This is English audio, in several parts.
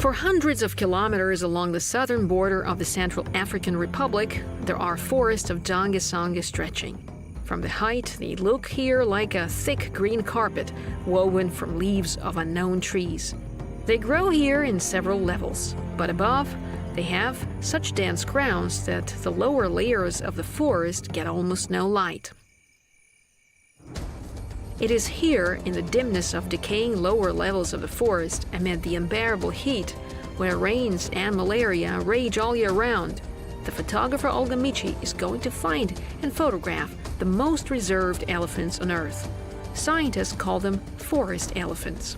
For hundreds of kilometers along the southern border of the Central African Republic, there are forests of Zonga stretching. From the height, they look here like a thick green carpet woven from leaves of unknown trees. They grow here in several levels, but above, they have such dense grounds that the lower layers of the forest get almost no light. It is here, in the dimness of decaying lower levels of the forest, amid the unbearable heat, where rains and malaria rage all year round, the photographer Olga Michi is going to find and photograph the most reserved elephants on Earth. Scientists call them forest elephants.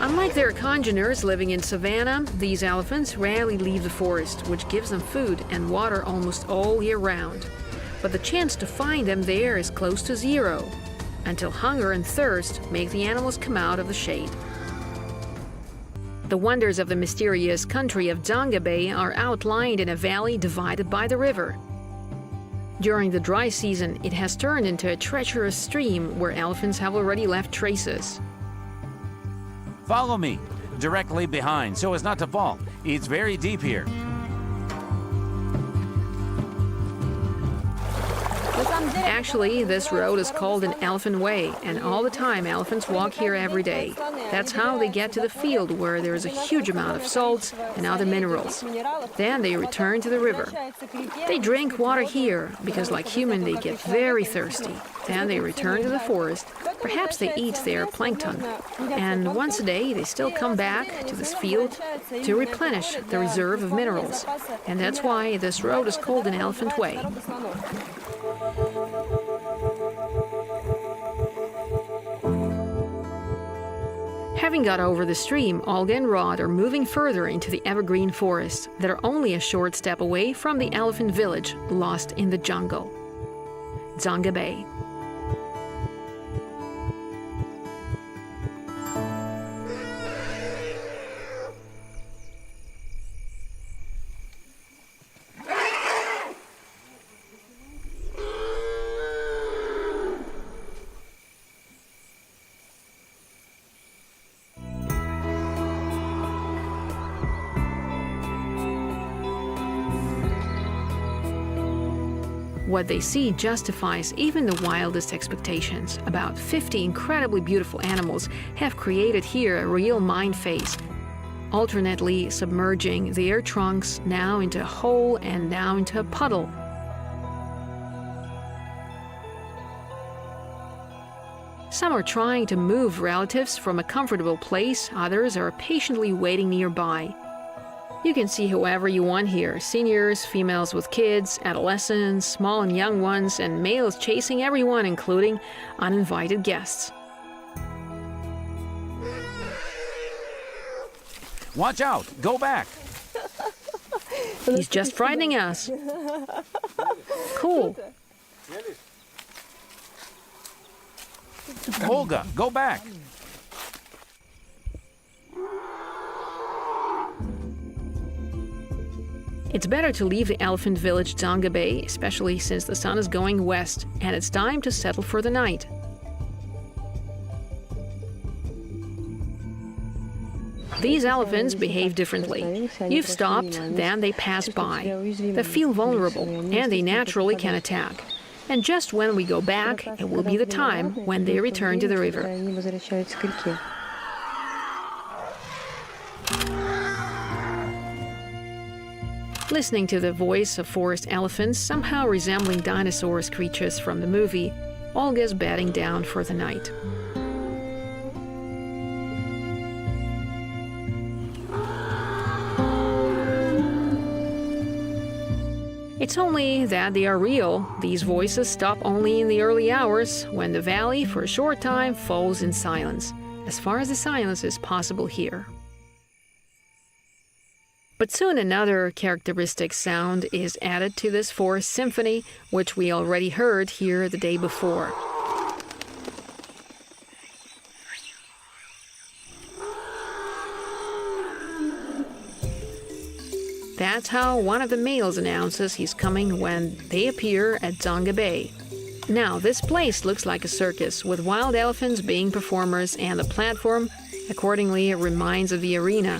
Unlike their congeners living in savanna, these elephants rarely leave the forest, which gives them food and water almost all year round. But the chance to find them there is close to zero, until hunger and thirst make the animals come out of the shade. The wonders of the mysterious country of Zonga Bay are outlined in a valley divided by the river. During the dry season, it has turned into a treacherous stream where elephants have already left traces. Follow me, directly behind, so as not to fall. It's very deep here. Actually, this road is called an elephant way, and all the time elephants walk here every day. That's how they get to the field where there is a huge amount of salts and other minerals. Then they return to the river. They drink water here because, like humans, they get very thirsty. Then they return to the forest. Perhaps they eat their plankton. And once a day, they still come back to this field to replenish the reserve of minerals. And that's why this road is called an elephant way. Having got over the stream, Olga and Rod are moving further into the evergreen forest that are only a short step away from the elephant village lost in the jungle. Zonga Bay. What they see justifies even the wildest expectations. About 50 incredibly beautiful animals have created here a real mind face, alternately submerging their trunks now into a hole and now into a puddle. Some are trying to move relatives from a comfortable place, others are patiently waiting nearby. You can see whoever you want here, seniors, females with kids, adolescents, small and young ones, and males chasing everyone, including uninvited guests. Watch out! Go back! He's just frightening us. Cool. Olga, go back! It's better to leave the elephant village Zonga Bay, especially since the sun is going west and it's time to settle for the night. These elephants behave differently. You've stopped, then they pass by. They feel vulnerable and they naturally can attack. And just when we go back, it will be the time when they return to the river. Listening to the voice of forest elephants, somehow resembling dinosaurs creatures from the movie, Olga's bedding down for the night. It's only that they are real. These voices stop only in the early hours, when the valley, for a short time, falls in silence, as far as the silence is possible here. But soon another characteristic sound is added to this forest symphony, which we already heard here the day before. That's how one of the males announces he's coming when they appear at Zonga Bay. Now, this place looks like a circus, with wild elephants being performers, and the platform accordingly reminds of the arena,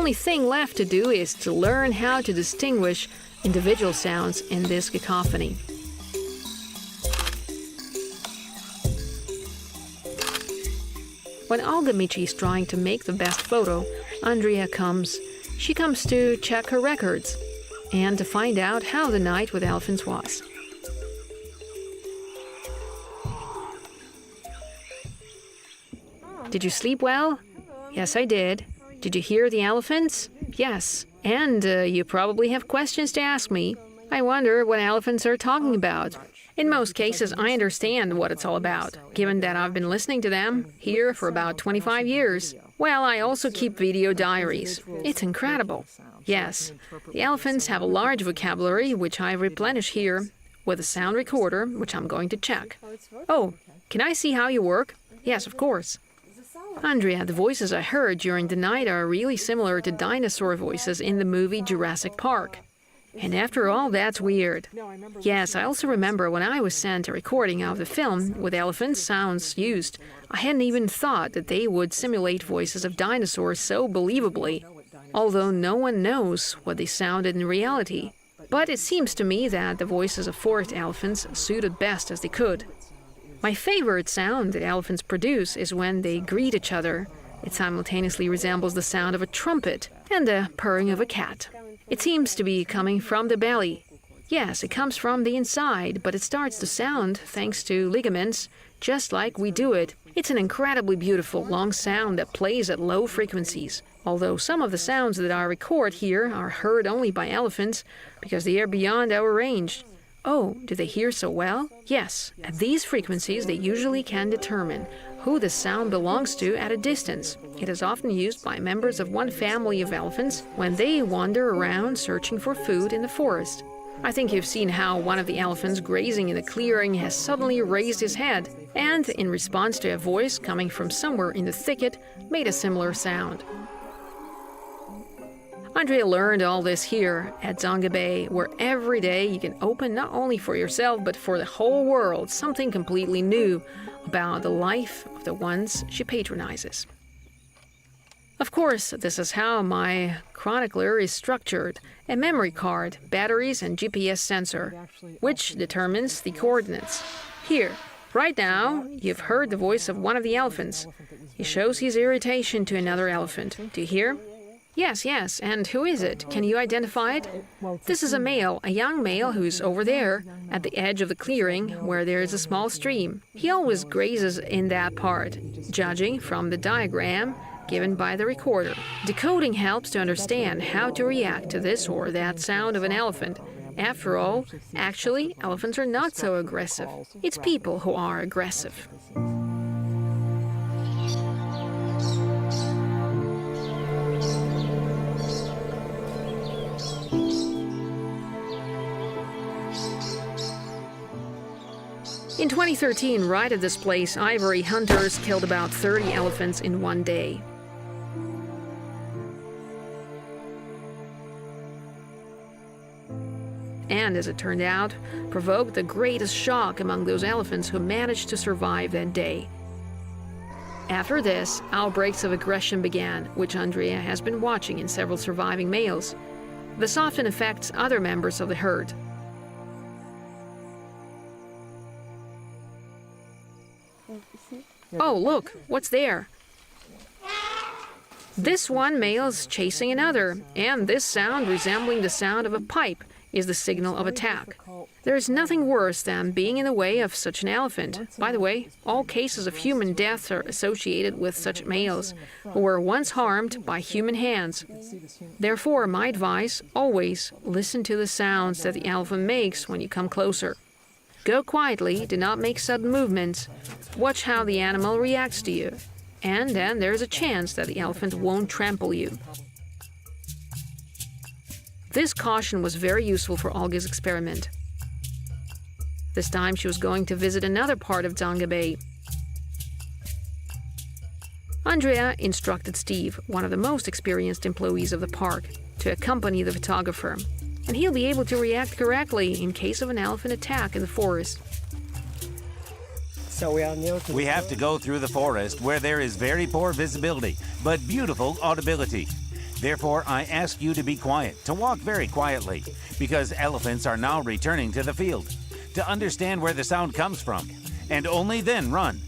only thing left to do is to learn how to distinguish individual sounds in this cacophony. When Olga Michi is trying to make the best photo, Andrea comes. She comes to check her records and to find out how the night with elephants was. Did you sleep well? Yes, I did. Did you hear the elephants? Yes. And you probably have questions to ask me. I wonder what elephants are talking about. In most cases, I understand what it's all about, given that I've been listening to them here for about 25 years. Well, I also keep video diaries. It's incredible. Yes, the elephants have a large vocabulary, which I replenish here with a sound recorder, which I'm going to check. Oh, can I see how you work? Yes, of course. Andrea, the voices I heard during the night are really similar to dinosaur voices in the movie Jurassic Park. And after all, that's weird. Yes, I also remember when I was sent a recording of the film with elephant sounds used, I hadn't even thought that they would simulate voices of dinosaurs so believably, although no one knows what they sounded in reality. But it seems to me that the voices of forest elephants suited best as they could. My favorite sound that elephants produce is when they greet each other. It simultaneously resembles the sound of a trumpet and the purring of a cat. It seems to be coming from the belly. Yes, it comes from the inside, but it starts to sound thanks to ligaments, just like we do it. It's an incredibly beautiful, long sound that plays at low frequencies. Although some of the sounds that I record here are heard only by elephants because they are beyond our range. Oh, do they hear so well? Yes, at these frequencies they usually can determine who the sound belongs to at a distance. It is often used by members of one family of elephants when they wander around searching for food in the forest. I think you've seen how one of the elephants grazing in the clearing has suddenly raised his head, and in response to a voice coming from somewhere in the thicket, made a similar sound. Andrea learned all this here at Zonga Bay, where every day you can open not only for yourself but for the whole world something completely new about the life of the ones she patronizes. Of course, this is how my chronicler is structured: a memory card, batteries, and GPS sensor, which determines the coordinates. Here, right now, you've heard the voice of one of the elephants. He shows his irritation to another elephant. Do you hear? Yes, yes. And who is it? Can you identify it? This is a male, a young male who's over there at the edge of the clearing where there is a small stream. He always grazes in that part, judging from the diagram given by the recorder. Decoding helps to understand how to react to this or that sound of an elephant. After all, actually, elephants are not so aggressive. It's people who are aggressive. In 2013, right at this place, ivory hunters killed about 30 elephants in one day. And, as it turned out, provoked the greatest shock among those elephants who managed to survive that day. After this, outbreaks of aggression began, which Andrea has been watching in several surviving males. This often affects other members of the herd. Oh, look, what's there? This one male's chasing another, and this sound, resembling the sound of a pipe, is the signal of attack. There is nothing worse than being in the way of such an elephant. By the way, all cases of human death are associated with such males who were once harmed by human hands. Therefore, my advice, always listen to the sounds that the elephant makes when you come closer. Go quietly, do not make sudden movements. Watch how the animal reacts to you. And then there's a chance that the elephant won't trample you. This caution was very useful for Olga's experiment. This time she was going to visit another part of Zonga Bay. Andrea instructed Steve, one of the most experienced employees of the park, to accompany the photographer, and he'll be able to react correctly in case of an elephant attack in the forest. So we have to go through the forest where there is very poor visibility, but beautiful audibility. Therefore, I ask you to be quiet, to walk very quietly, because elephants are now returning to the field, to understand where the sound comes from, and only then run.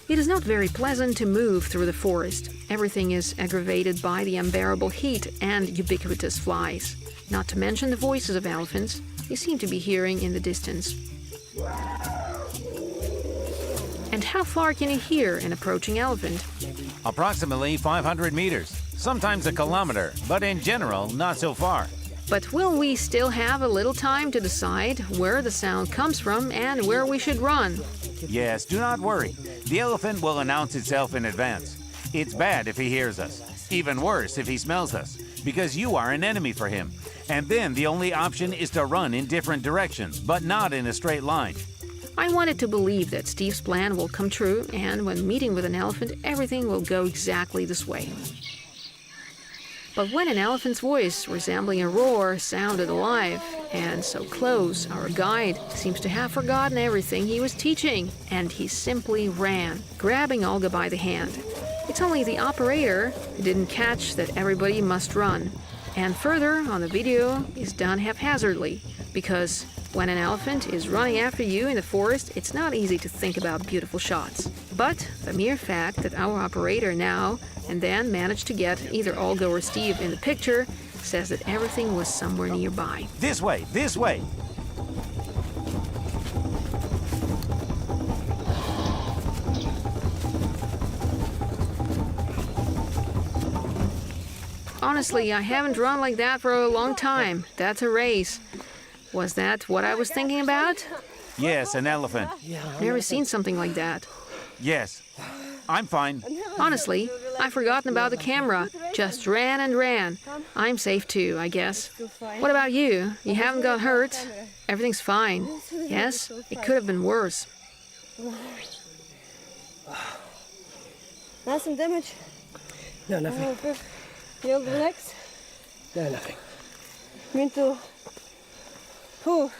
It is not very pleasant to move through the forest. Everything is aggravated by the unbearable heat and ubiquitous flies. Not to mention the voices of elephants you seem to be hearing in the distance. And how far can you hear an approaching elephant? Approximately 500 meters, sometimes a kilometer, but in general, not so far. But will we still have a little time to decide where the sound comes from and where we should run? Yes, do not worry. The elephant will announce itself in advance. It's bad if he hears us. Even worse if he smells us, because you are an enemy for him. And then the only option is to run in different directions, but not in a straight line. I wanted to believe that Steve's plan will come true, and when meeting with an elephant, everything will go exactly this way. But when an elephant's voice, resembling a roar, sounded alive, and so close, our guide seems to have forgotten everything he was teaching, and he simply ran, grabbing Olga by the hand. It's only the operator who didn't catch that everybody must run. And further, on the video, is done haphazardly, because when an elephant is running after you in the forest, it's not easy to think about beautiful shots. But the mere fact that our operator now and then managed to get either Olga or Steve in the picture says that everything was somewhere nearby. This way, this way! Honestly, I haven't run like that for a long time. That's a race. Was that what I was thinking about? Yes, an elephant. Never seen something like that. Yes, I'm fine. Honestly, I've forgotten about the camera. Just ran and ran. I'm safe too, I guess. What about you? You haven't got hurt? Everything's fine. Yes? It could have been worse. Not some damage? No, nothing. You're relaxed? No, nothing. Me too. Whew.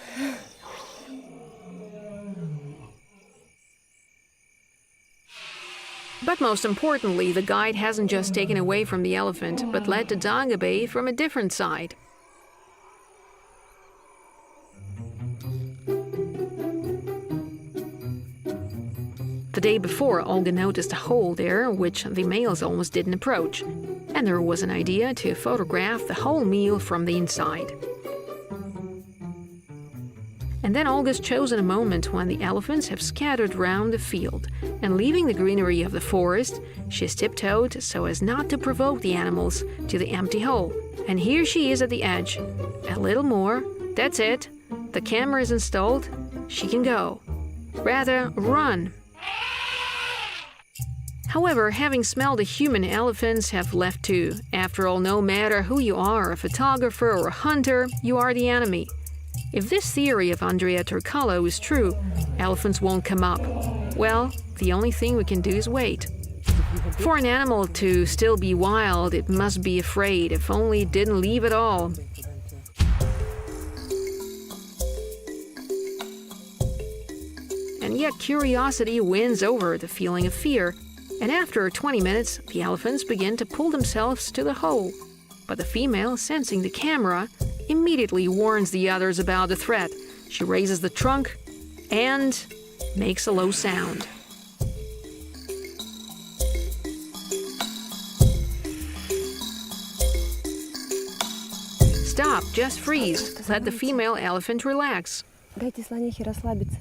But most importantly, the guide hasn't just taken away from the elephant, but led to Zonga Bay from a different side. The day before, Olga noticed a hole there, which the males almost didn't approach, and there was an idea to photograph the whole meal from the inside. And then Olga's chosen a moment when the elephants have scattered round the field, and leaving the greenery of the forest, she's tiptoed so as not to provoke the animals to the empty hole. And here she is at the edge. A little more. That's it. The camera is installed. She can go. Rather, run. However, having smelled a human, elephants have left too. After all, no matter who you are, a photographer or a hunter, you are the enemy. If this theory of Andrea Turcalo is true, elephants won't come up. Well, the only thing we can do is wait. For an animal to still be wild, it must be afraid, if only it didn't leave at all. And yet curiosity wins over the feeling of fear, and after 20 minutes, the elephants begin to pull themselves to the hole. But the female, sensing the camera, immediately warns the others about the threat. She raises the trunk and makes a low sound. Stop, just freeze. Let the female elephant relax. Дайте слонихе расслабиться.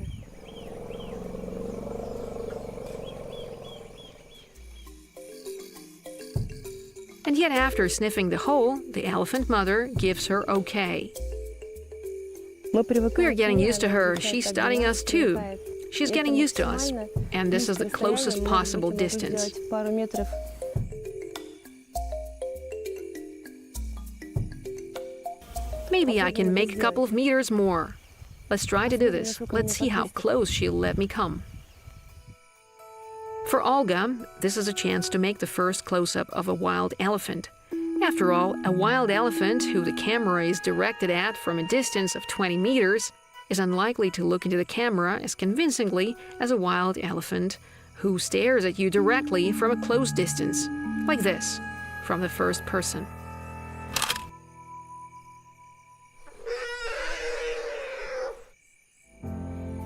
And yet after sniffing the hole, the elephant mother gives her okay. We are getting used to her. She's studying us too. She's getting used to us. And this is the closest possible distance. Maybe I can make a couple of meters more. Let's try to do this. Let's see how close she'll let me come. For Olga, this is a chance to make the first close-up of a wild elephant. After all, a wild elephant who the camera is directed at from a distance of 20 meters is unlikely to look into the camera as convincingly as a wild elephant who stares at you directly from a close distance, like this, from the first person.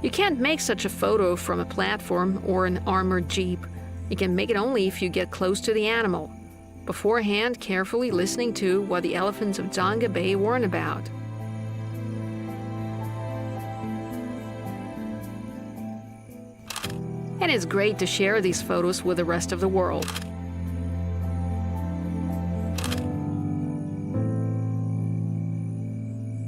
You can't make such a photo from a platform or an armored jeep. You can make it only if you get close to the animal, beforehand carefully listening to what the elephants of Zonga Bay warn about. And it's great to share these photos with the rest of the world.